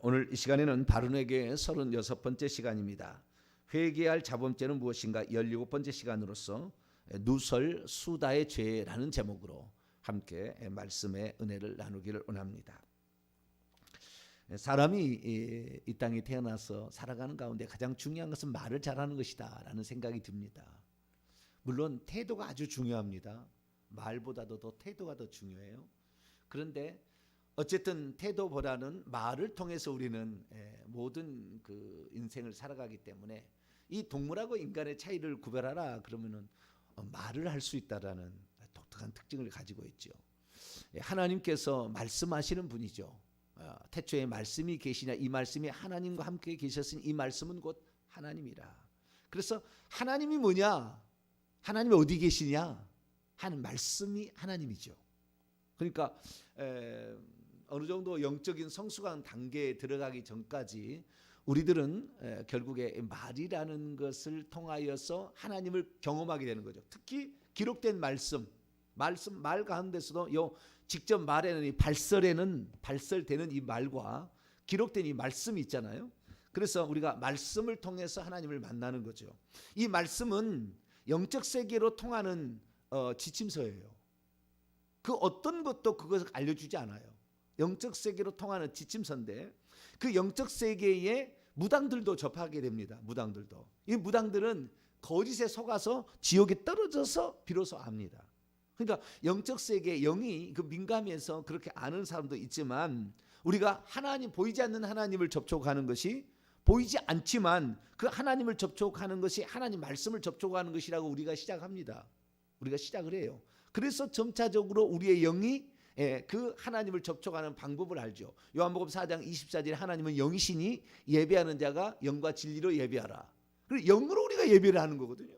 오늘 이 시간에는 바른회개의 36번째 시간입니다. 회개할 자범죄는 무엇인가 17번째 시간으로서 누설 수다의 죄라는 제목으로 함께 말씀의 은혜를 나누기를 원합니다. 사람이 이 땅에 태어나서 살아가는 가운데 가장 중요한 것은 말을 잘하는 것이다 라는 생각이 듭니다. 물론 태도가 아주 중요합니다. 말보다도 더 태도가 더 중요해요. 그런데 어쨌든 태도보다는 말을 통해서 우리는 모든 그 인생을 살아가기 때문에 이 동물하고 인간의 차이를 구별하라 그러면은 말을 할 수 있다라는 독특한 특징을 가지고 있죠. 하나님께서 말씀하시는 분이죠. 태초에 말씀이 계시냐, 이 말씀이 하나님과 함께 계셨으니 이 말씀은 곧 하나님이라. 그래서 하나님이 뭐냐? 하나님이 어디 계시냐? 하는 말씀이 하나님이죠. 그러니까 어느 정도 영적인 성숙한 단계에 들어가기 전까지 우리들은 결국에 말이라는 것을 통하여서 하나님을 경험하게 되는 거죠. 특히 기록된 말씀 말 가운데서도 요 직접 말에는 이 발설되는 이 말과 기록된 이 말씀이 있잖아요. 그래서 우리가 말씀을 통해서 하나님을 만나는 거죠. 이 말씀은 영적 세계로 통하는 지침서예요. 그 어떤 것도 그것을 알려주지 않아요. 영적 세계로 통하는 지침서인데 그 영적 세계에 무당들도 접하게 됩니다. 무당들도. 이 무당들은 거짓에 속아서 지옥에 떨어져서 비로소 압니다. 그러니까 영적 세계 영이 그 민감해서 그렇게 아는 사람도 있지만 우리가 하나님 보이지 않는 하나님을 접촉하는 것이 보이지 않지만 그 하나님을 접촉하는 것이 하나님 말씀을 접촉하는 것이라고 우리가 시작합니다. 우리가 시작을 해요. 그래서 점차적으로 우리의 영이 그 하나님을 접촉하는 방법을 알죠. 요한복음 4장 24절에 하나님은 영이시니 예배하는 자가 영과 진리로 예배하라. 그리고 영으로 우리가 예배를 하는 거거든요.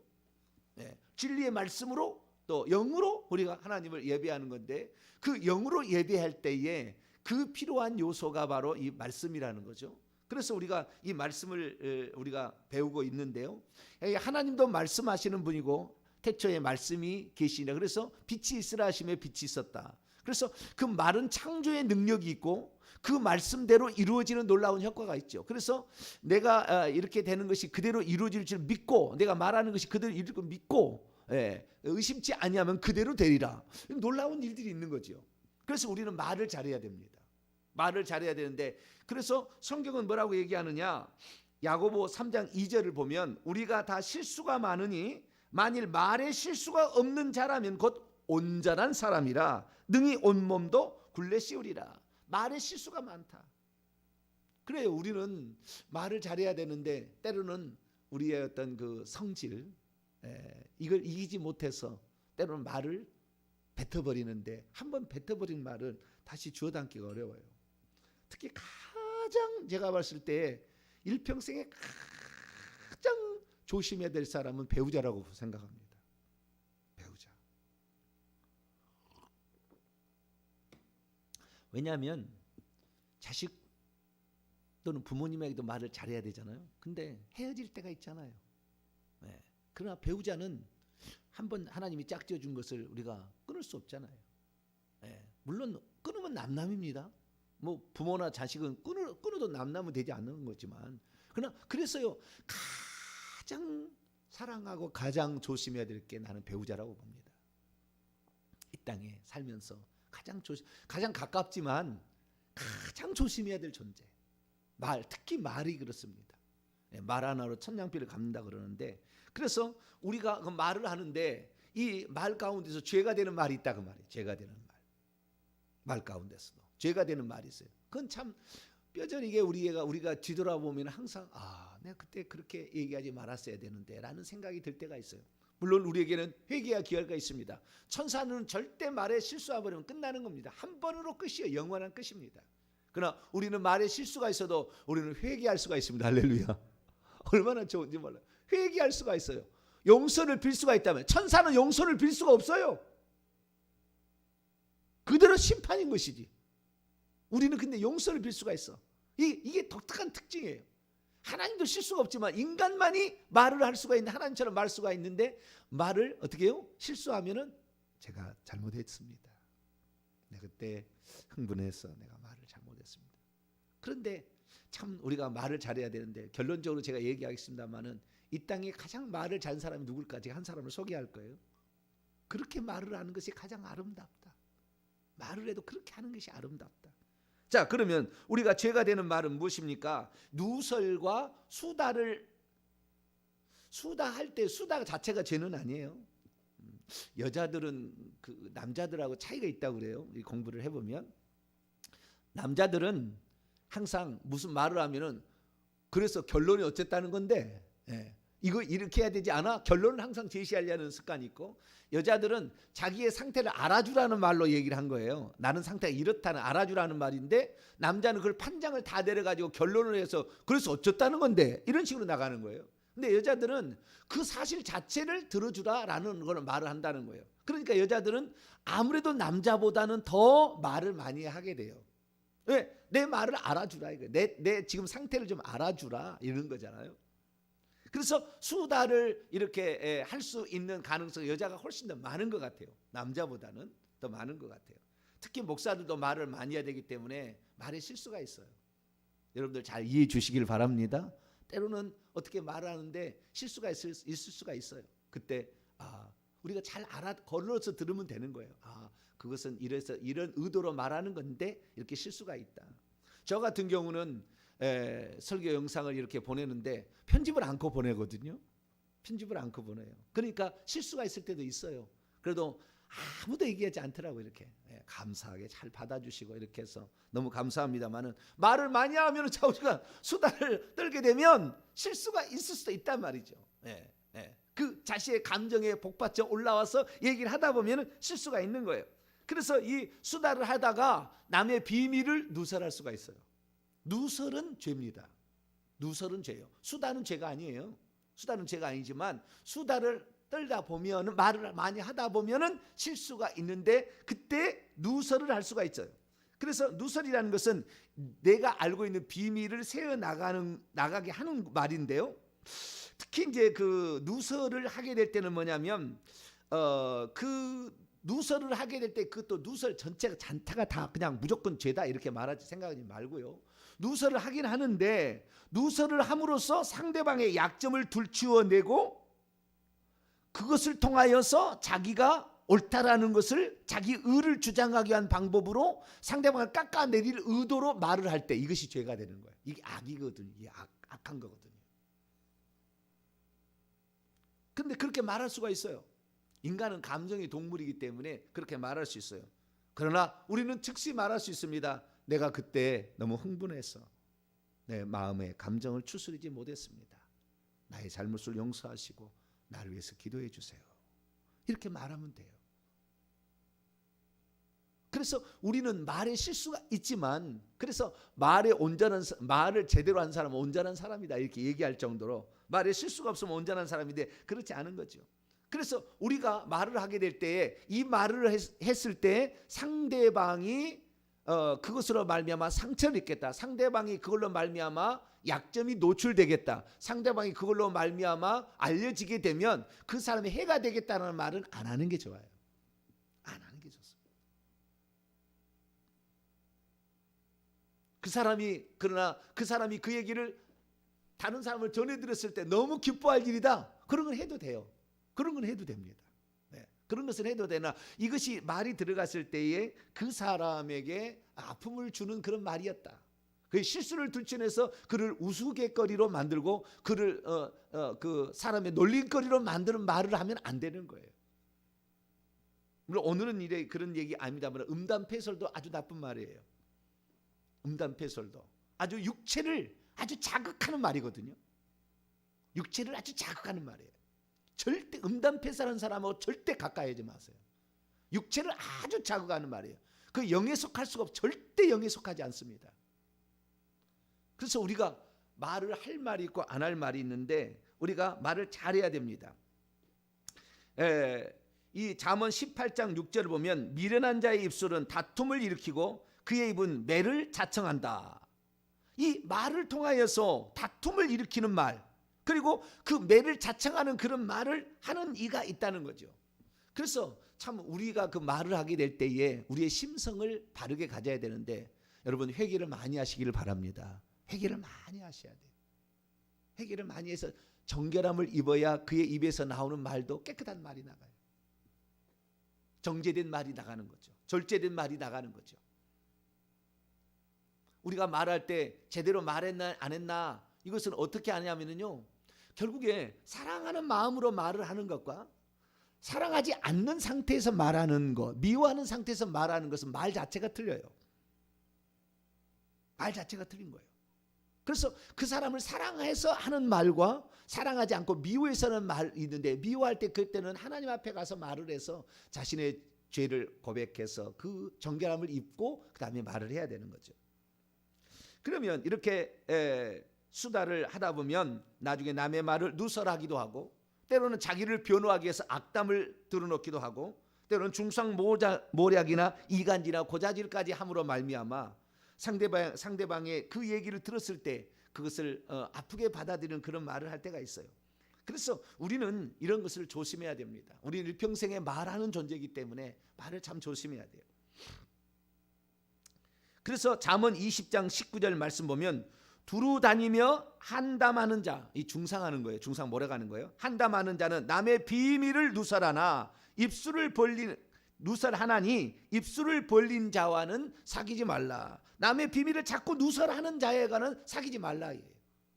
진리의 말씀으로 또 영으로 우리가 하나님을 예배하는 건데 그 영으로 예배할 때에 그 필요한 요소가 바로 이 말씀이라는 거죠. 그래서 우리가 이 말씀을 우리가 배우고 있는데요. 하나님도 말씀하시는 분이고 태초에 말씀이 계시니라. 그래서 빛이 있으라 하시며 빛이 있었다. 그래서 그 말은 창조의 능력이 있고 그 말씀대로 이루어지는 놀라운 효과가 있죠. 그래서 내가 이렇게 되는 것이 그대로 이루어질 줄 믿고 내가 말하는 것이 그대로 이루어질 줄 믿고 의심치 아니하면 그대로 되리라. 놀라운 일들이 있는 거죠. 그래서 우리는 말을 잘해야 됩니다. 말을 잘해야 되는데 그래서 성경은 뭐라고 얘기하느냐? 야고보 3장 2절을 보면 우리가 다 실수가 많으니 만일 말에 실수가 없는 자라면 곧 온전한 사람이라 능히 온몸도 굴레 씌우리라. 말에 실수가 많다. 그래요. 우리는 말을 잘해야 되는데 때로는 우리의 어떤 그 성질 이걸 이기지 못해서 때로는 말을 뱉어버리는데 한번 뱉어버린 말은 다시 주워 담기가 어려워요. 특히 가장 제가 봤을 때 일평생에 가장 조심해야 될 사람은 배우자라고 생각합니다. 배우자. 왜냐하면 자식 또는 부모님에게도 말을 잘해야 되잖아요. 근데 헤어질 때가 있잖아요. 그러나 배우자는 한번 하나님이 짝지어 준 것을 우리가 끊을 수 없잖아요. 물론 끊으면 남남입니다. 뭐 부모나 자식은 끊어도 남남은 되지 않는 거지만 그러나 그래서요 가장 사랑하고 가장 조심해야 될 게 나는 배우자라고 봅니다. 이 땅에 살면서 가장 가깝지만 가장 조심해야 될 존재. 특히 말이 그렇습니다. 말 하나로 천냥비를 갚는다 그러는데 그래서 우리가 그 말을 하는데 이 말 가운데서 죄가 되는 말이 있다 그 말이에요. 죄가 되는 말 가운데서도 죄가 되는 말이 있어요. 그건 참 뼈저리게 우리가 뒤돌아보면 항상 내가 그때 그렇게 얘기하지 말았어야 되는데 라는 생각이 들 때가 있어요. 물론 우리에게는 회개와 기회가 있습니다. 천사는 절대 말에 실수해 버리면 끝나는 겁니다. 한 번으로 끝이에요. 영원한 끝입니다. 그러나 우리는 말에 실수가 있어도 우리는 회개할 수가 있습니다. 할렐루야. 얼마나 좋은지 몰라요. 회개할 수가 있어요. 용서를 빌 수가 있다면 천사는 용서를 빌 수가 없어요. 그대로 심판인 것이지. 우리는 근데 용서를 빌 수가 있어. 이게 독특한 특징이에요. 하나님도 실수가 없지만 인간만이 말을 할 수가 있는 하나님처럼 말 수가 있는데 말을 어떻게 해요? 실수하면은 제가 잘못했습니다. 내가 그때 흥분해서 내가 말을 잘못했습니다. 그런데 참 우리가 말을 잘해야 되는데 결론적으로 제가 얘기하겠습니다만은 이 땅에 가장 말을 잘하는 사람이 누굴까? 제가 한 사람을 소개할 거예요. 그렇게 말을 하는 것이 가장 아름답다. 말을 해도 그렇게 하는 것이 아름답다. 자, 그러면 우리가 죄가 되는 말은 무엇입니까? 누설과 수다할 때 수다 자체가 죄는 아니에요. 여자들은 그 남자들하고 차이가 있다고 그래요. 이 공부를 해보면 남자들은 항상 무슨 말을 하면은 그래서 결론이 어쨌다는 건데, 이거 이렇게 해야 되지 않아? 결론을 항상 제시하려는 습관이 있고, 여자들은 자기의 상태를 알아주라는 말로 얘기를 한 거예요. 나는 상태가 이렇다는 알아주라는 말인데, 남자는 그걸 판장을 다 내려가지고 결론을 해서 그래서 어쨌다는 건데 이런 식으로 나가는 거예요. 근데 여자들은 그 사실 자체를 들어주라라는 걸 말을 한다는 거예요. 그러니까 여자들은 아무래도 남자보다는 더 말을 많이 하게 돼요. 왜? 내 말을 알아주라 이거. 내 지금 상태를 좀 알아주라 이런 거잖아요. 그래서 수다를 이렇게 할 수 있는 가능성이 여자가 훨씬 더 많은 것 같아요. 남자보다는 더 많은 것 같아요. 특히 목사들도 말을 많이 해야 되기 때문에 말에 실수가 있어요. 여러분들 잘 이해해 주시길 바랍니다. 때로는 어떻게 말하는데 실수가 있을 수가 있어요. 그때 우리가 잘 걸러서 들으면 되는 거예요. 그것은 이래서 이런 의도로 말하는 건데 이렇게 실수가 있다. 저 같은 경우는 설교 영상을 이렇게 보내는데 편집을 않고 보내거든요. 편집을 않고 보내요. 그러니까 실수가 있을 때도 있어요. 그래도 아무도 얘기하지 않더라고요. 이렇게 감사하게 잘 받아주시고 이렇게 해서 너무 감사합니다만은 말을 많이 하면 우리가 수다를 떨게 되면 실수가 있을 수도 있단 말이죠. 그 자신의 감정에 복받쳐 올라와서 얘기를 하다 보면 실수가 있는 거예요. 그래서 이 수다를 하다가 남의 비밀을 누설할 수가 있어요. 누설은 죄입니다. 누설은 죄예요. 수다는 죄가 아니에요. 수다는 죄가 아니지만 수다를 떨다 보면 말을 많이 하다 보면은 실수가 있는데 그때 누설을 할 수가 있어요. 그래서 누설이라는 것은 내가 알고 있는 비밀을 새어 나가게 하는 말인데요. 특히 이제 그 누설을 하게 될 때는 뭐냐면 그 누설을 하게 될 때 그것도 누설 전체가 잔타가 다 그냥 무조건 죄다 이렇게 말하지 생각하지 말고요. 누설을 하긴 하는데 누설을 함으로써 상대방의 약점을 들추어내고 그것을 통하여서 자기가 옳다라는 것을 자기 의를 주장하기 위한 방법으로 상대방을 깎아내릴 의도로 말을 할 때 이것이 죄가 되는 거예요. 이게 악이거든요. 이게 악한 거거든요. 그런데 그렇게 말할 수가 있어요. 인간은 감정의 동물이기 때문에 그렇게 말할 수 있어요. 그러나 우리는 즉시 말할 수 있습니다. 내가 그때 너무 흥분해서 내 마음의 감정을 추스리지 못했습니다. 나의 잘못을 용서하시고 나를 위해서 기도해 주세요. 이렇게 말하면 돼요. 그래서 우리는 말에 실수가 있지만 그래서 말을 제대로 한 사람은 온전한 사람이다 이렇게 얘기할 정도로 말에 실수가 없으면 온전한 사람인데 그렇지 않은 거죠. 그래서 우리가 말을 하게 될 때에 이 말을 했을 때 상대방이 그것으로 말미암아 상처를 입겠다. 상대방이 그걸로 말미암아 약점이 노출되겠다. 상대방이 그걸로 말미암아 알려지게 되면 그 사람이 해가 되겠다는 말은 안 하는 게 좋아요. 안 하는 게 좋습니다. 그러나 그 사람이 그 얘기를 다른 사람을 전해드렸을 때 너무 기뻐할 일이다. 그런 건 해도 돼요. 그런 건 해도 됩니다. 그런 것을 해도 되나 이것이 말이 들어갔을 때에 그 사람에게 아픔을 주는 그런 말이었다. 그 실수를 들춰내서 그를 우스갯거리로 만들고 그를 그 사람의 놀림거리로 만드는 말을 하면 안 되는 거예요. 물론 오늘은 그런 얘기 아닙니다만 음담패설도 아주 나쁜 말이에요. 음담패설도 아주 육체를 아주 자극하는 말이거든요. 육체를 아주 자극하는 말이에요. 절대 음담패설하는 사람하고 절대 가까이 하지 마세요. 육체를 아주 자극하는 말이에요. 그 영에 속할 수가 없고 절대 영에 속하지 않습니다. 그래서 우리가 말을 할 말이 있고 안 할 말이 있는데 우리가 말을 잘해야 됩니다. 이 잠언 18장 6절을 보면 미련한 자의 입술은 다툼을 일으키고 그의 입은 매를 자청한다. 이 말을 통하여서 다툼을 일으키는 말 그리고 그 매를 자청하는 그런 말을 하는 이가 있다는 거죠. 그래서 참 우리가 그 말을 하게 될 때에 우리의 심성을 바르게 가져야 되는데 여러분 회개를 많이 하시기를 바랍니다. 회개를 많이 하셔야 돼요. 회개를 많이 해서 정결함을 입어야 그의 입에서 나오는 말도 깨끗한 말이 나가요. 정제된 말이 나가는 거죠. 절제된 말이 나가는 거죠. 우리가 말할 때 제대로 말했나 안 했나 이것은 어떻게 하냐면요, 결국에 사랑하는 마음으로 말을 하는 것과 사랑하지 않는 상태에서 말하는 것, 미워하는 상태에서 말하는 것은 말 자체가 틀려요. 말 자체가 틀린 거예요. 그래서 그 사람을 사랑해서 하는 말과 사랑하지 않고 미워해서는 말이 있는데, 미워할 때 그때는 하나님 앞에 가서 말을 해서 자신의 죄를 고백해서 그 정결함을 입고 그 다음에 말을 해야 되는 거죠. 그러면 이렇게 수다를 하다 보면 나중에 남의 말을 누설하기도 하고, 때로는 자기를 변호하기 위해서 악담을 드러놓기도 하고, 때로는 중상모략이나 이간질이나 고자질까지 함으로 말미암아 상대방의 그 얘기를 들었을 때 그것을 아프게 받아들이는 그런 말을 할 때가 있어요. 그래서 우리는 이런 것을 조심해야 됩니다. 우리는 일평생에 말하는 존재이기 때문에 말을 참 조심해야 돼요. 그래서 잠언 20장 19절 말씀 보면 두루 다니며 한담하는 자, 이 중상하는 거예요. 중상 몰아가는 거예요. 한담하는 자는 남의 비밀을 누설하나 누설하나니 입술을 벌린 자와는 사귀지 말라. 남의 비밀을 자꾸 누설하는 자에게는 사귀지 말라.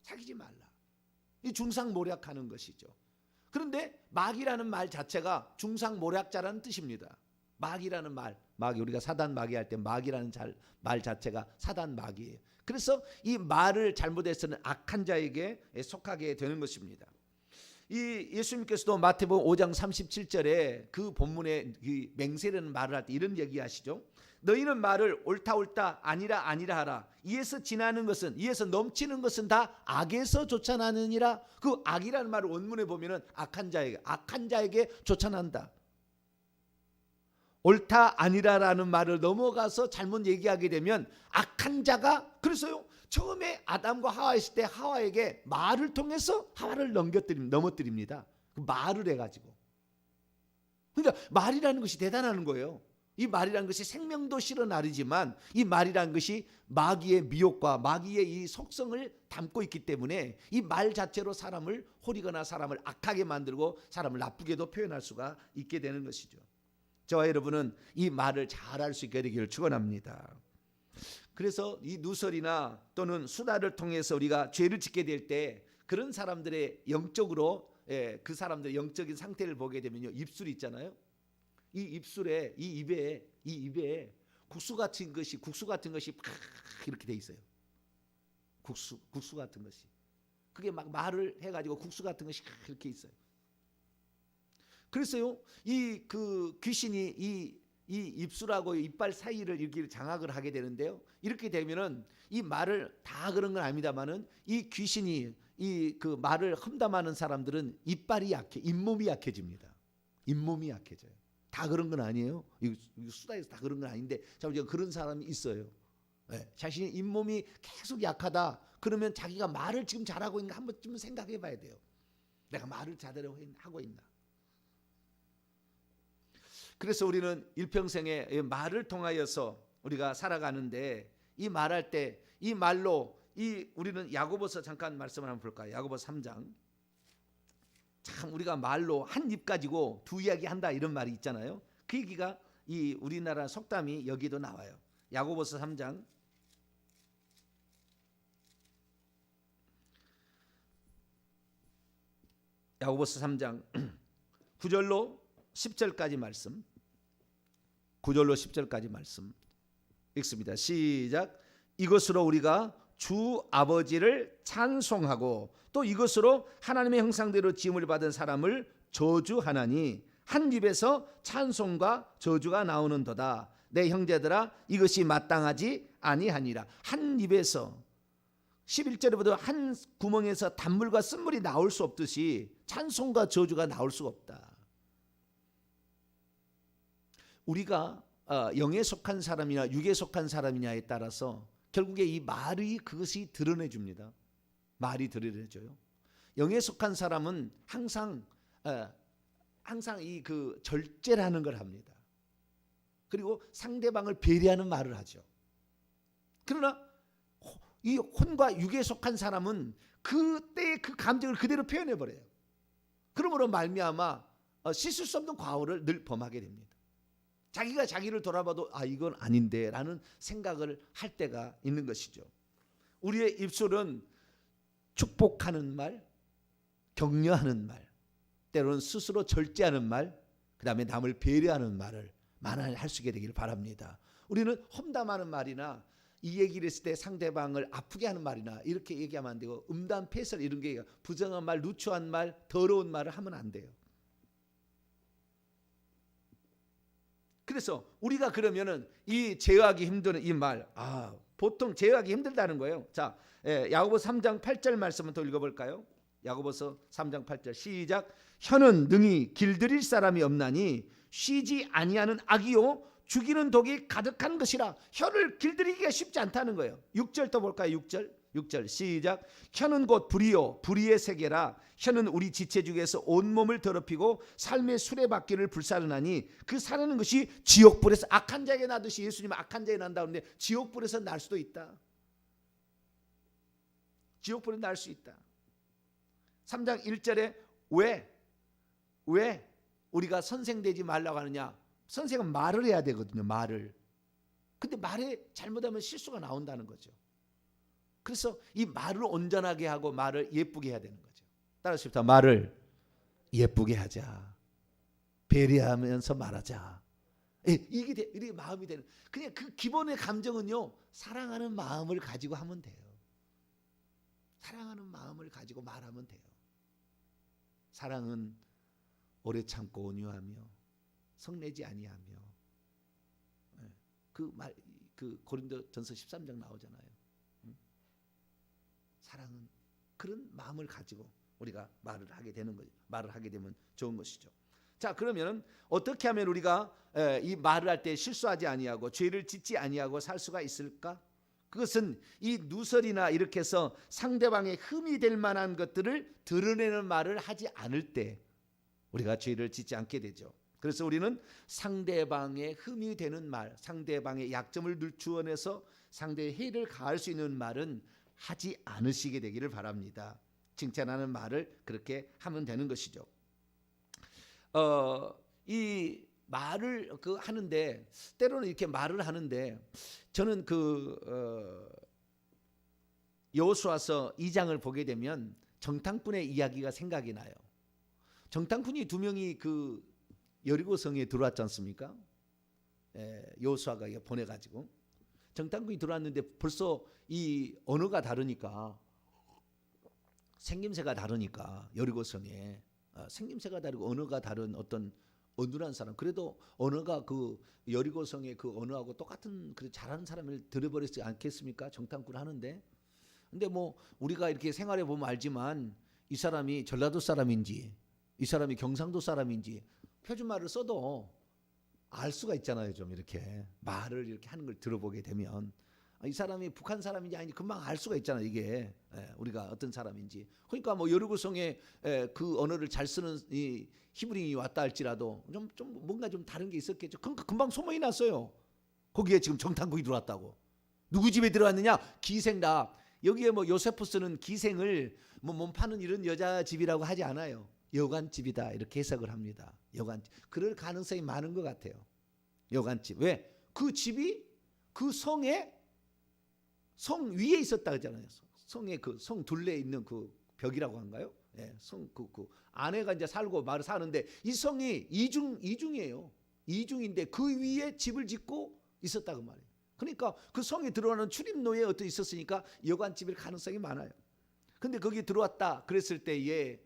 사귀지 말라. 이 중상모략하는 것이죠. 그런데 마귀라는 말 자체가 중상모략자라는 뜻입니다. 마귀라는 말, 마귀, 우리가 사단 마귀 할 때 마귀라는 말 자체가 사단 마귀예요. 그래서 이 말을 잘못해서는 악한 자에게 속하게 되는 것입니다. 이 예수님께서도 마태복음 5장 37절에 그 본문에 맹세라는 말을 할 때 이런 얘기하시죠. 너희는 말을 옳다 아니라 하라. 이에서 지나는 것은, 이에서 넘치는 것은 다 악에서 쫓아나느니라. 그 악이라는 말을 원문에 보면은 악한 자에게 쫓아난다. 옳다 아니라라는 말을 넘어가서 잘못 얘기하게 되면 악한 자가, 그래서요 처음에 아담과 하와 있을 때 하와에게 말을 통해서 하와를 넘어뜨립니다. 그 말을 해가지고. 그러니까 말이라는 것이 대단한 거예요. 이 말이라는 것이 생명도 실어 나르지만 이 말이라는 것이 마귀의 미혹과 마귀의 이 속성을 담고 있기 때문에 이 말 자체로 사람을 호리거나 사람을 악하게 만들고 사람을 나쁘게도 표현할 수가 있게 되는 것이죠. 저와 여러분은 이 말을 잘할 수 있게 되기를 축원합니다. 그래서 이 누설이나 또는 수다를 통해서 우리가 죄를 짓게 될 때 그런 사람들의 영적으로 그 사람들의 영적인 상태를 보게 되면요, 입술이 있잖아요. 이 입술에 이 입에 국수 같은 것이 팍 이렇게 돼 있어요. 국수 같은 것이. 그게 막 말을 해가지고 국수 같은 것이 이렇게 있어요. 그래서요, 이 그 귀신이 이 입술하고 이빨 사이를 이렇게 장악을 하게 되는데요. 이렇게 되면은 이 말을 다 그런 건 아닙니다만은 이 귀신이 이 그 말을 험담하는 사람들은 이빨이 약해, 잇몸이 약해집니다. 잇몸이 약해져요. 다 그런 건 아니에요. 이 수다에서 다 그런 건 아닌데, 자, 그런 사람이 있어요. 네, 자신의 잇몸이 계속 약하다. 그러면 자기가 말을 지금 잘하고 있는가 한 번쯤 생각해 봐야 돼요. 내가 말을 제대로 하고 있나. 그래서 우리는 일평생에 말을 통하여서 우리가 살아가는데, 이 말할 때 이 말로 우리는 야고보서 잠깐 말씀을 한번 볼까요? 야고보서 3장. 참 우리가 말로 한 입 가지고 두 이야기 한다 이런 말이 있잖아요. 그 얘기가 이 우리나라 속담이 여기도 나와요. 야고보서 3장 야고보서 3장 9절로 10절까지 말씀. 9절로 10절까지 말씀 읽습니다. 시작. 이것으로 우리가 주 아버지를 찬송하고 또 이것으로 하나님의 형상대로 지음을 받은 사람을 저주하나니 한 입에서 찬송과 저주가 나오는도다. 내 형제들아, 이것이 마땅하지 아니하니라. 한 입에서, 11절에부터 한 구멍에서 단물과 쓴물이 나올 수 없듯이 찬송과 저주가 나올 수가 없다. 우리가 영에 속한 사람이나 육에 속한 사람이냐에 따라서 결국에 이 말이 그것이 드러내 줍니다. 말이 드러내줘요. 영에 속한 사람은 항상 이 그 절제라는 걸 합니다. 그리고 상대방을 배려하는 말을 하죠. 그러나 이 혼과 육에 속한 사람은 그때의 그 감정을 그대로 표현해 버려요. 그러므로 말미암아 씻을 수 없는 과오를 늘 범하게 됩니다. 자기가 자기를 돌아봐도 이건 아닌데 라는 생각을 할 때가 있는 것이죠. 우리의 입술은 축복하는 말, 격려하는 말, 때로는 스스로 절제하는 말, 그 다음에 남을 배려하는 말을 많이 할 수 있게 되기를 바랍니다. 우리는 험담하는 말이나 이 얘기를 했을 때 상대방을 아프게 하는 말이나 이렇게 얘기하면 안 되고 음담, 패설 이런 게 부정한 말, 누추한 말, 더러운 말을 하면 안 돼요. 그래서 우리가 그러면은 이 제어하기 힘든 이 말, 보통 제어하기 힘들다는 거예요. 자, 야고보서 3장 8절 말씀을 더 읽어볼까요? 야고보서 3장 8절 시작. 혀는 능히 길들일 사람이 없나니 쉬지 아니하는 악이요 죽이는 독이 가득한 것이라. 혀를 길들이기가 쉽지 않다는 거예요. 6절 또 볼까요? 6절 시작. 혀는 곧 불이요 불의의 세계라. 혀는 우리 지체 중에서 온몸을 더럽히고 삶의 수레바퀴를 불사르나니 그 사르는 것이 지옥불에서 악한 자에게 나듯이 예수님은 악한 자에게 난다 그러는데 지옥불에서 날 수도 있다. 지옥불에 날 수 있다. 3장 1절에 왜 우리가 선생되지 말라고 하느냐. 선생은 말을 해야 되거든요. 말을. 근데 말에 잘못하면 실수가 나온다는 거죠. 그래서 이 말을 온전하게 하고 말을 예쁘게 해야 되는 거죠. 따라서 말을 예쁘게 하자. 배려하면서 말하자. 이게 마음이 되는. 그냥 그 기본의 감정은요. 사랑하는 마음을 가지고 하면 돼요. 사랑하는 마음을 가지고 말하면 돼요. 사랑은 오래 참고 온유하며 성내지 아니하며. 그 고린도전서 13장 나오잖아요. 사랑은 그런 마음을 가지고 우리가 말을 하게 되는 거죠. 말을 하게 되면 좋은 것이죠. 자, 그러면 어떻게 하면 우리가 이 말을 할 때 실수하지 아니하고 죄를 짓지 아니하고 살 수가 있을까? 그것은 이 누설이나 이렇게 해서 상대방의 흠이 될 만한 것들을 드러내는 말을 하지 않을 때 우리가 죄를 짓지 않게 되죠. 그래서 우리는 상대방의 흠이 되는 말, 상대방의 약점을 주어내서 상대의 해를 가할 수 있는 말은 하지 않으시게 되기를 바랍니다. 칭찬하는 말을 그렇게 하면 되는 것이죠. 이 말을 하는데 때로는 이렇게 말을 하는데 저는 여호수아서 2장을 보게 되면 정탐꾼의 이야기가 생각이 나요. 정탐꾼이 2명이 그 여리고 성에 들어왔지 않습니까? 여호수아가 보내가지고 정탐꾼이 들어왔는데 벌써 이 언어가 다르니까 생김새가 다르니까 여리고 성에 생김새가 다르고 언어가 다른 어떤 어눌한 사람, 그래도 언어가 그 여리고 성의 그 언어하고 똑같은 그 잘하는 사람을 들여버리지 않겠습니까? 정탐꾼 하는데. 근데 뭐 우리가 이렇게 생활해 보면 알지만 이 사람이 전라도 사람인지 이 사람이 경상도 사람인지 표준말을 써도 알 수가 있잖아요. 좀 이렇게 말을 이렇게 하는 걸 들어보게 되면 이 사람이 북한 사람인지 아닌지 금방 알 수가 있잖아요. 이게 우리가 어떤 사람인지. 그러니까 뭐 여리고성에 그 언어를 잘 쓰는 이 히브리인이 왔다 할지라도 좀 뭔가 좀 다른 게 있었겠죠. 그러니까 금방 소문이 났어요. 거기에 지금 정탐꾼이 들어왔다고. 누구 집에 들어왔느냐? 기생다. 여기에 뭐 요세푸스는 기생을 뭐 몸 파는 이런 여자 집이라고 하지 않아요. 여관집이다 이렇게 해석을 합니다. 여관집. 그럴 가능성이 많은 것 같아요. 여관집. 왜? 그 집이 그 성에 성 위에 있었다 그러잖아요. 성에 그 성 둘레에 있는 그 벽이라고 한가요? 성 그 안에가 이제 살고 말을 사는데 이 성이 이중이에요. 이중인데 그 위에 집을 짓고 있었다 그 말이에요. 그러니까 그 성에 들어가는 출입로에 어떤 있었으니까 여관집일 가능성이 많아요. 근데 거기 들어왔다 그랬을 때에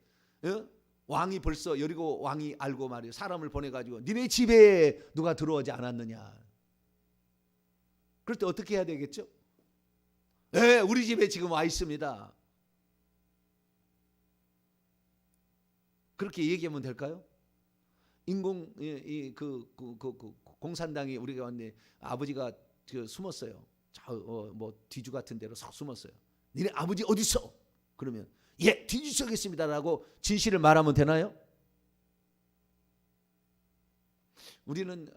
왕이 벌써 여리고 왕이 알고 말이에요. 사람을 보내가지고 니네 집에 누가 들어오지 않았느냐. 그럴 때 어떻게 해야 되겠죠? 네, 우리 집에 지금 와 있습니다. 그렇게 얘기하면 될까요? 공산당이 우리가 왔는데 아버지가 숨었어요. 뭐 뒤주 같은 데로 싹 숨었어요. 니네 아버지 어디 있어? 그러면 뒤지셔겠습니다라고 진실을 말하면 되나요? 우리는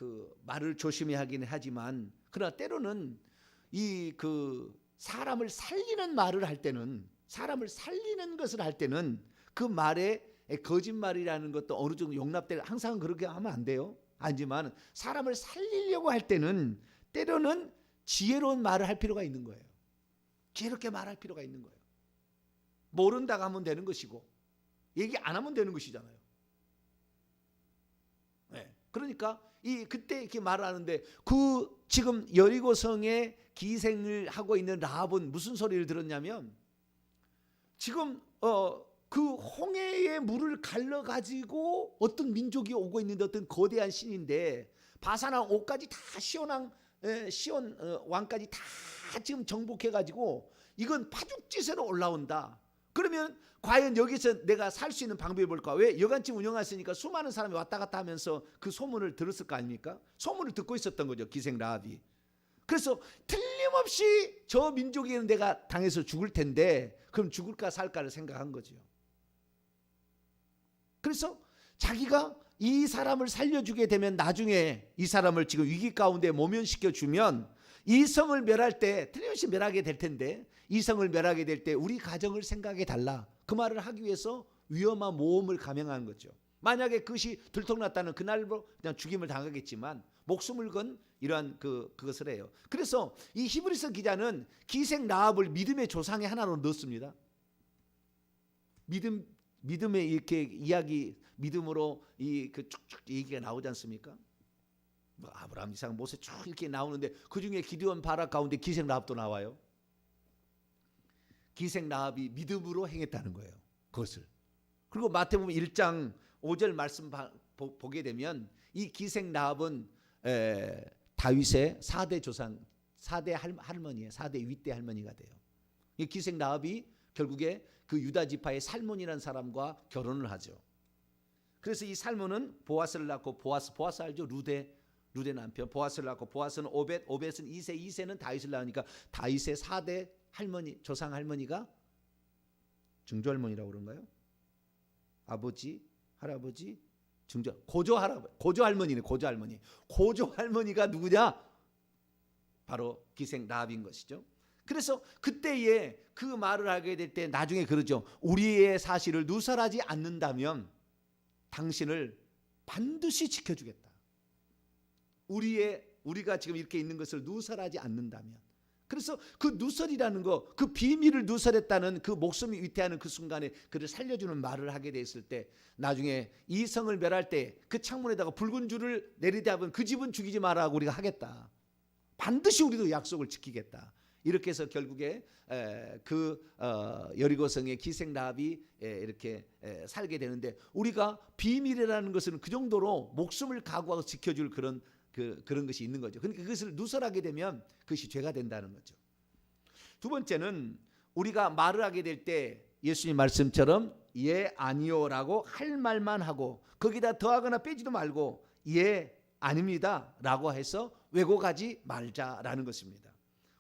그 말을 조심해야 하긴 하지만 그러나 때로는 이 그 사람을 살리는 말을 할 때는 사람을 살리는 것을 할 때는 그 말에 거짓말이라는 것도 어느 정도 용납될 항상 그렇게 하면 안 돼요. 하지만 사람을 살리려고 할 때는 때로는 지혜로운 말을 할 필요가 있는 거예요. 지혜롭게 말할 필요가 있는 거예요. 모른다고 하면 되는 것이고 얘기 안 하면 되는 것이잖아요. 네. 그러니까 그때 이렇게 말을 하는데 그 지금 여리고성에 기생을 하고 있는 라합은 무슨 소리를 들었냐면 지금 그 홍해의 물을 갈라 가지고 어떤 민족이 오고 있는데 어떤 거대한 신인데 바산왕 옥까지 다 시온 왕까지 다 지금 정복해 가지고 이건 파죽지세로 올라온다. 그러면 과연 여기서 내가 살 수 있는 방법이 뭘까? 왜 여관집 운영했으니까 수많은 사람이 왔다 갔다 하면서 그 소문을 들었을 거 아닙니까? 소문을 듣고 있었던 거죠. 기생 라합이. 그래서 틀림없이 저 민족에는 내가 당해서 죽을 텐데 그럼 죽을까 살까를 생각한 거죠. 그래서 자기가 이 사람을 살려주게 되면 나중에 이 사람을 지금 위기 가운데 모면시켜주면 이 성을 멸할 때 틀림없이 멸하게 될 텐데 이 성을 멸하게 될 때 우리 가정을 생각해 달라. 그 말을 하기 위해서 위험한 모험을 감행한 거죠. 만약에 그것이 들통났다는 그날로 그냥 죽임을 당하겠지만 목숨을 건 이러한 그것을 해요. 그래서 이 히브리서 기자는 기생 라합을 믿음의 조상의 하나로 넣습니다. 믿음의 이렇게 이야기 믿음으로 그 쭉쭉 얘기가 나오지 않습니까? 뭐 아브라함, 이삭, 모세 쭉 이렇게 나오는데 그 중에 기드온, 바락 가운데 기생 라합도 나와요. 기생 라합이 믿음으로 행했다는 거예요. 그것을. 그리고 마태복음 1장 5절 말씀 보게 되면 이 기생 라합은 다윗의 4대 조상, 4대 할머니예요. 4대 윗대 할머니가 돼요. 이 기생 라합이 결국에 그 유다 지파의 살몬이라는 사람과 결혼을 하죠. 그래서 이 살몬은 보아스를 낳고 보아스 알죠? 루데 남편 보아스를 낳고 보아스는 오벳은 이세는 다윗을 낳으니까 다윗의 4대 할머니 조상 할머니가 증조 할머니라고 그런가요? 아버지, 할아버지, 고조 할머니네. 고조 할머니가 누구냐? 바로 기생 라합인 것이죠. 그래서 그때에 그 말을 하게 될 때 나중에 그러죠. 우리의 사실을 누설하지 않는다면 당신을 반드시 지켜주겠다. 우리가 지금 이렇게 있는 것을 누설하지 않는다면. 그래서 그 누설이라는 거, 그 비밀을 누설했다는 그 목숨이 위태하는 그 순간에 그를 살려주는 말을 하게 됐을 때 나중에 이 성을 멸할 때 그 창문에다가 붉은 줄을 내리다보면 그 집은 죽이지 마라고 우리가 하겠다. 반드시 우리도 약속을 지키겠다. 이렇게 해서 결국에 여리고성의 기생 라합이 이렇게 살게 되는데 우리가 비밀이라는 것은 그 정도로 목숨을 각오하고 지켜줄 그런 것이 있는 거죠. 그러니까 그것을 누설하게 되면 그것이 죄가 된다는 거죠. 두 번째는 우리가 말을 하게 될 때 예수님 말씀처럼 예 아니요라고 할 말만 하고 거기다 더하거나 빼지도 말고 예 아닙니다 라고 해서 왜곡하지 말자라는 것입니다.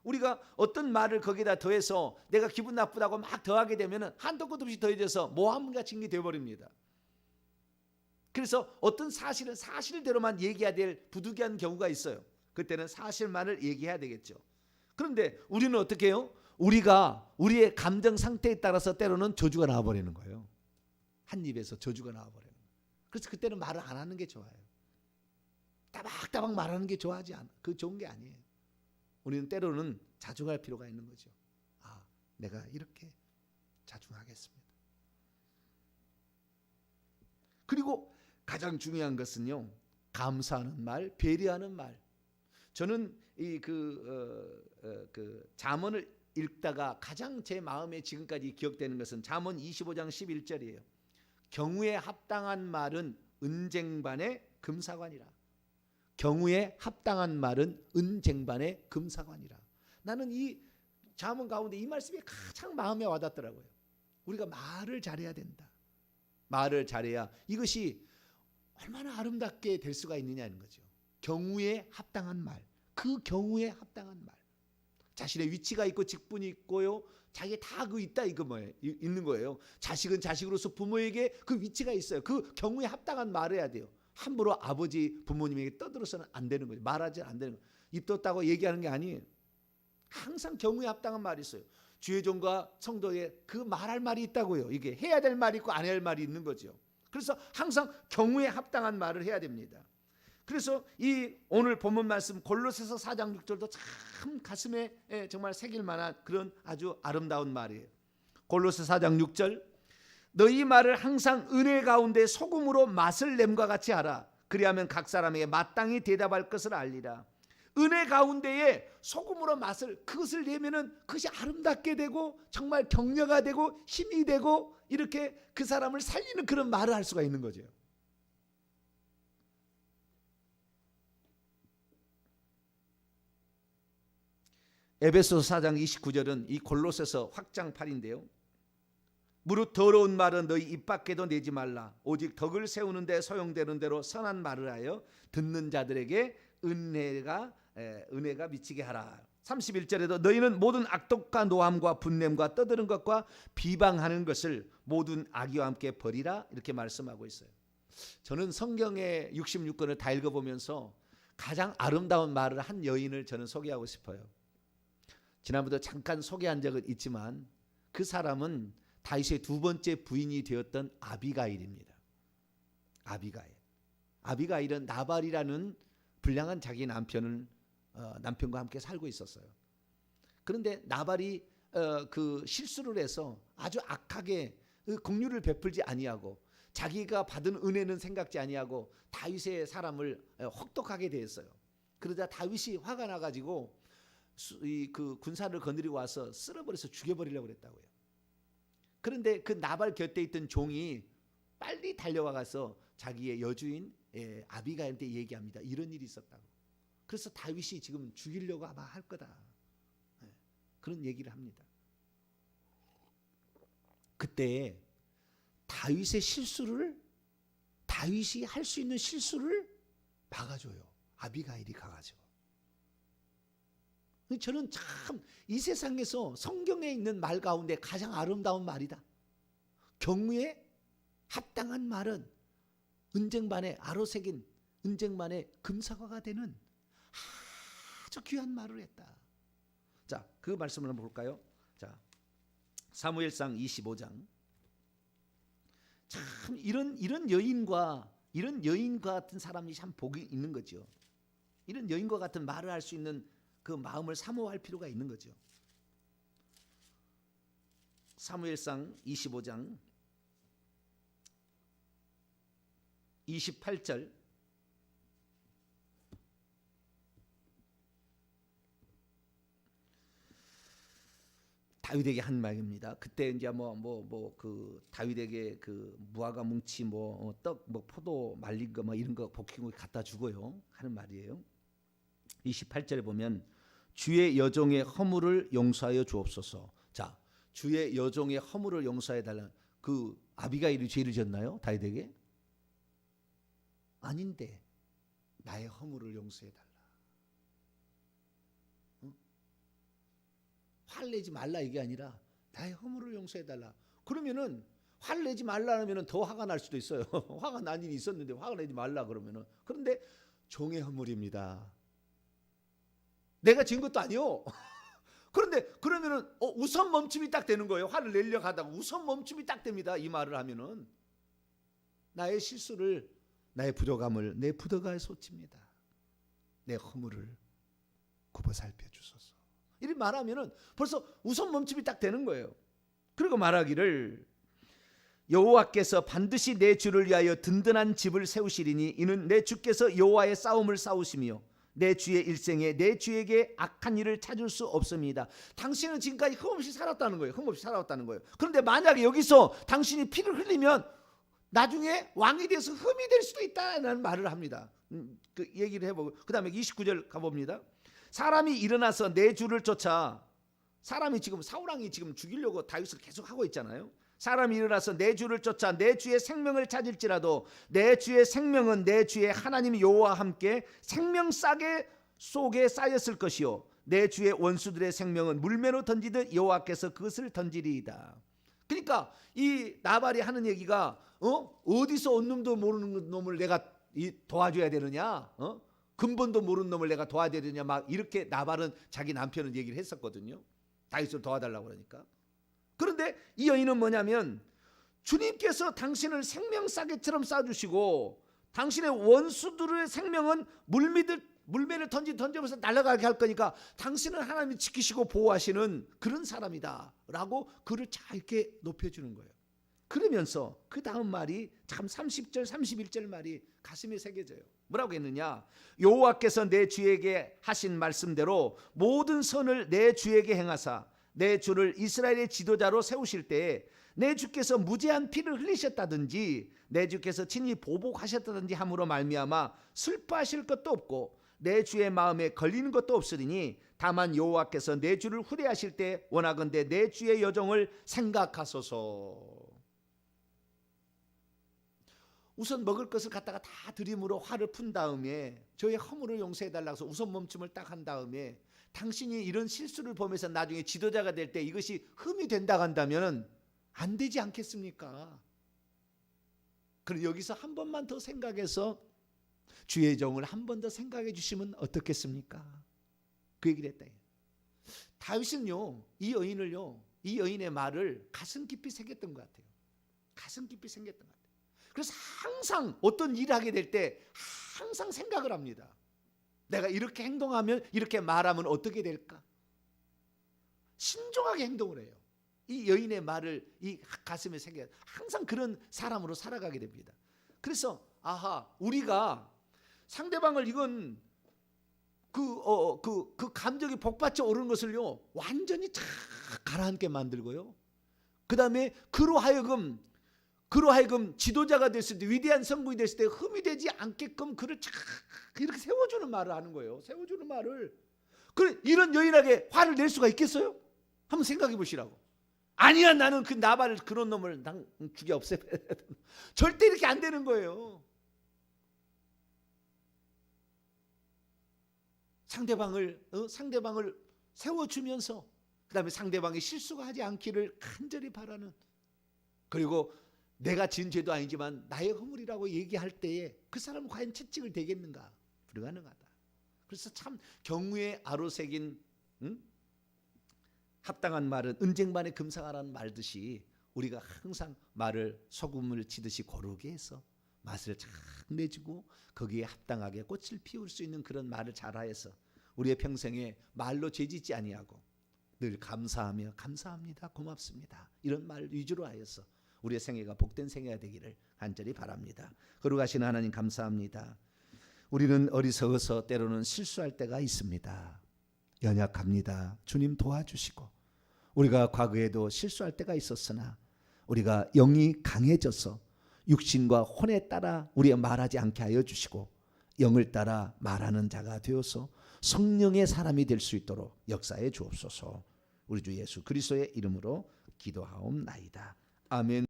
우리가 어떤 말을 거기다 더해서 내가 기분 나쁘다고 막 더하게 되면 한도 끝 없이 더해져서 모함같이 되어버립니다. 그래서 어떤 사실은 사실대로만 얘기해야 될 부득이한 경우가 있어요. 그때는 사실만을 얘기해야 되겠죠. 그런데 우리는 어떻게 해요? 우리의 감정 상태에 따라서 때로는 저주가 나와버리는 거예요. 한 입에서 저주가 나와버리는 거예요. 그래서 그때는 말을 안 하는 게 좋아요. 따박따박 말하는 게 좋아하지 않아. 그 좋은 게 아니에요. 우리는 때로는 자중할 필요가 있는 거죠. 내가 이렇게 자중하겠습니다. 그리고 가장 중요한 것은요, 감사하는 말, 배려하는 말. 저는 잠언을 읽다가 가장 제 마음에 지금까지 기억되는 것은 잠언 25장 11절이에요. 경우에 합당한 말은 은쟁반의 금사관이라. 경우에 합당한 말은 은쟁반의 금사관이라. 나는 이 잠언 가운데 이 말씀이 가장 마음에 와닿더라고요. 우리가 말을 잘해야 된다. 말을 잘해야 이것이 얼마나 아름답게 될 수가 있느냐는 거죠. 경우에 합당한 말, 그 경우에 합당한 말. 자신의 위치가 있고 직분이 있고요. 자기가 다 있다 있는 거예요. 자식은 자식으로서 부모에게 그 위치가 있어요. 그 경우에 합당한 말을 해야 돼요. 함부로 아버지 부모님에게 떠들어서는 안 되는 거죠. 말하지 안 되는 거예요. 입 떴다고 얘기하는 게 아니에요. 항상 경우에 합당한 말이 있어요. 주의 종과 성도에 그 말할 말이 있다고요. 이게 해야 될 말이 있고 안 해야 할 말이 있는 거죠. 그래서 항상 경우에 합당한 말을 해야 됩니다. 그래서 이 오늘 본문 말씀 골로새서 4장 6절도 참 가슴에 정말 새길 만한 그런 아주 아름다운 말이에요. 골로새 4장 6절, 너희 말을 항상 은혜 가운데 소금으로 맛을 냄과 같이 하라. 그리하면 각 사람에게 마땅히 대답할 것을 알리라. 은혜 가운데에 소금으로 맛을 그것을 내면은 그것이 아름답게 되고 정말 격려가 되고 힘이 되고 이렇게 그 사람을 살리는 그런 말을 할 수가 있는 거죠. 에베소서 4장 29절은 이 골로새서 확장판인데요. 무릇 더러운 말은 너희 입 밖에도 내지 말라. 오직 덕을 세우는 데 소용되는 대로 선한 말을 하여 듣는 자들에게 은혜가 미치게 하라. 31절에도 너희는 모든 악독과 노함과 분냄과 떠드는 것과 비방하는 것을 모든 악의와 함께 버리라. 이렇게 말씀하고 있어요. 저는 성경의 66권을 다 읽어보면서 가장 아름다운 말을 한 여인을 저는 소개하고 싶어요. 지난번에 잠깐 소개한 적은 있지만 그 사람은 다윗의 두 번째 부인이 되었던 아비가일입니다. 아비가일은 나발이라는 불량한 자기 남편과 함께 살고 있었어요. 그런데 나발이 그 실수를 해서 아주 악하게 긍휼을 베풀지 아니하고 자기가 받은 은혜는 생각지 아니하고 다윗의 사람을 혹독하게 대했어요. 그러자 다윗이 화가 나가지고 그 군사를 거느리고 와서 쓸어버려서 죽여버리려고 그랬다고요. 그런데 그 나발 곁에 있던 종이 빨리 달려와가서 자기의 여주인 아비가일한테 얘기합니다. 이런 일이 있었다고. 그래서 다윗이 지금 죽이려고 아마 할 거다. 그런 얘기를 합니다. 그때 다윗이 할 수 있는 실수를 막아줘요. 아비가일이 가가지고. 저는 참 이 세상에서 성경에 있는 말 가운데 가장 아름다운 말이다. 경우에 합당한 말은 은쟁반에 아로새긴 은쟁반에 금사과가 되는 아주 귀한 말을 했다. 자, 그 말씀을 한번 볼까요? 자, 사무엘상 25장. 참 이런 여인과 같은 사람이 참 복이 있는 거죠. 이런 여인과 같은 말을 할 수 있는 그 마음을 사모할 필요가 있는 거죠. 사무엘상 25장 28절, 다윗에게 한 말입니다. 그때 이제 그 다윗에게 그 무화과 뭉치 떡 포도 말린 거 이런 거 볶힌 거 갖다 주고요 하는 말이에요. 28절에 보면 주의 여종의 허물을 용서하여 주옵소서. 자, 주의 여종의 허물을 용서해 달라. 그 아비가일이 죄를 졌나요? 다윗에게? 아닌데 나의 허물을 용서해 달라. 화를 내지 말라 이게 아니라 나의 허물을 용서해 달라. 그러면은 화를 내지 말라 하면은 더 화가 날 수도 있어요. 화가 난 일이 있었는데 화가 내지 말라 그러면은. 그런데 종의 허물입니다. 내가 지은 것도 아니요. 그런데 그러면은 우선 멈춤이 딱 되는 거예요. 화를 내려고 하다가 우선 멈춤이 딱 됩니다. 이 말을 하면은 나의 실수를, 나의 부족함을 내 부덕하여 소칩니다. 내 허물을 굽어 살펴 주소서. 이렇게 말하면은 벌써 우선 멈춤이 딱 되는 거예요. 그리고 말하기를 여호와께서 반드시 내 주를 위하여 든든한 집을 세우시리니 이는 내 주께서 여호와의 싸움을 싸우시며 내 주의 일생에 내 주에게 악한 일을 찾을 수 없습니다. 당신은 지금까지 흠없이 살았다는 거예요. 흠없이 살아왔다는 거예요. 그런데 만약에 여기서 당신이 피를 흘리면 나중에 왕이 돼서 흠이 될 수도 있다는 말을 합니다. 그 얘기를 해보고 그 다음에 29절 가봅니다. 사람이 일어나서 내 주를 쫓아, 사람이 지금 사울왕이 지금 죽이려고 다윗을 계속 하고 있잖아요. 사람이 일어나서 내 주를 쫓아 내 주의 생명을 찾을지라도 내 주의 생명은 내 주의 하나님 여호와와 함께 생명싸개 속에 쌓였을 것이요 내 주의 원수들의 생명은 물매로 던지듯 여호와께서 그것을 던지리이다. 그러니까 이 나발이 하는 얘기가 어디서 온 놈도 모르는 놈을 내가 도와줘야 되느냐? 근본도 모르는 놈을 내가 도와줘야 되느냐? 막 이렇게 나발은 자기 남편은 얘기를 했었거든요. 다윗을 도와달라고 그러니까. 그런데 이 여인은 뭐냐면 주님께서 당신을 생명싸개처럼 싸주시고 당신의 원수들의 생명은 물매를 던져면서 날아가게 할 거니까 당신은 하나님이 지키시고 보호하시는 그런 사람이다 라고 그를 잘 이렇게 높여주는 거예요. 그러면서 그 다음 말이 참 30절 31절 말이 가슴에 새겨져요. 뭐라고 했느냐? 여호와께서 내 주에게 하신 말씀대로 모든 선을 내 주에게 행하사 내 주를 이스라엘의 지도자로 세우실 때에 내 주께서 무죄한 피를 흘리셨다든지 내 주께서 친히 보복하셨다든지 함으로 말미암아 슬퍼하실 것도 없고 내 주의 마음에 걸리는 것도 없으리니 다만 여호와께서 내 주를 후대하실 때 원하건대 내 주의 여정을 생각하소서. 우선 먹을 것을 갖다가 다 드림으로 화를 푼 다음에 저의 허물을 용서해달라고 해서 우선 멈춤을 딱 한 다음에 당신이 이런 실수를 보면서 나중에 지도자가 될 때 이것이 흠이 된다고 한다면 안 되지 않겠습니까? 그럼 여기서 한 번만 더 생각해서 주의 정을 한 번 더 생각해 주시면 어떻겠습니까? 그 얘기를 했다. 다윗은요, 이 여인의 말을 가슴 깊이 새겼던 것 같아요. 가슴 깊이 새겼던 것 같아요. 그래서 항상 어떤 일을 하게 될 때 항상 생각을 합니다. 내가 이렇게 행동하면 이렇게 말하면 어떻게 될까? 신중하게 행동을 해요. 이 여인의 말을 이 가슴에 새겨 항상 그런 사람으로 살아가게 됩니다. 그래서 우리가 상대방을 이건 그 감정이 복받쳐 오르는 것을요 완전히 쫙 가라앉게 만들고요. 그 다음에 그로 하여금 지도자가 됐을 때 위대한 성공이 됐을 때 흠이 되지 않게끔 그를 쫙 이렇게 세워주는 말을 하는 거예요. 세워주는 말을. 그래 이런 여인에게 화를 낼 수가 있겠어요? 한번 생각해 보시라고. 아니야 나는 그 나발을 그런 놈을 난 죽여 없애야 돼. 절대 이렇게 안 되는 거예요. 상대방을 세워주면서 그 다음에 상대방이 실수가 하지 않기를 간절히 바라는, 그리고 내가 지은 죄도 아니지만 나의 허물이라고 얘기할 때에 그 사람은 과연 채찍을 대겠는가? 불가능하다. 그래서 참 경우에 아로새긴 합당한 말은 은쟁반에 금상하라는 말듯이 우리가 항상 말을 소금을 치듯이 고르게 해서 맛을 잘 내주고 거기에 합당하게 꽃을 피울 수 있는 그런 말을 잘하여서 우리의 평생에 말로 죄짓지 아니하고 늘 감사하며 감사합니다, 고맙습니다 이런 말 위주로 하여서 우리의 생애가 복된 생애가 되기를 간절히 바랍니다. 거룩하신 하나님 감사합니다. 우리는 어리석어서 때로는 실수할 때가 있습니다. 연약합니다. 주님 도와주시고 우리가 과거에도 실수할 때가 있었으나 우리가 영이 강해져서 육신과 혼에 따라 우리가 말하지 않게 하여 주시고 영을 따라 말하는 자가 되어서 성령의 사람이 될 수 있도록 역사해 주옵소서. 우리 주 예수 그리스도의 이름으로 기도하옵나이다. 아멘.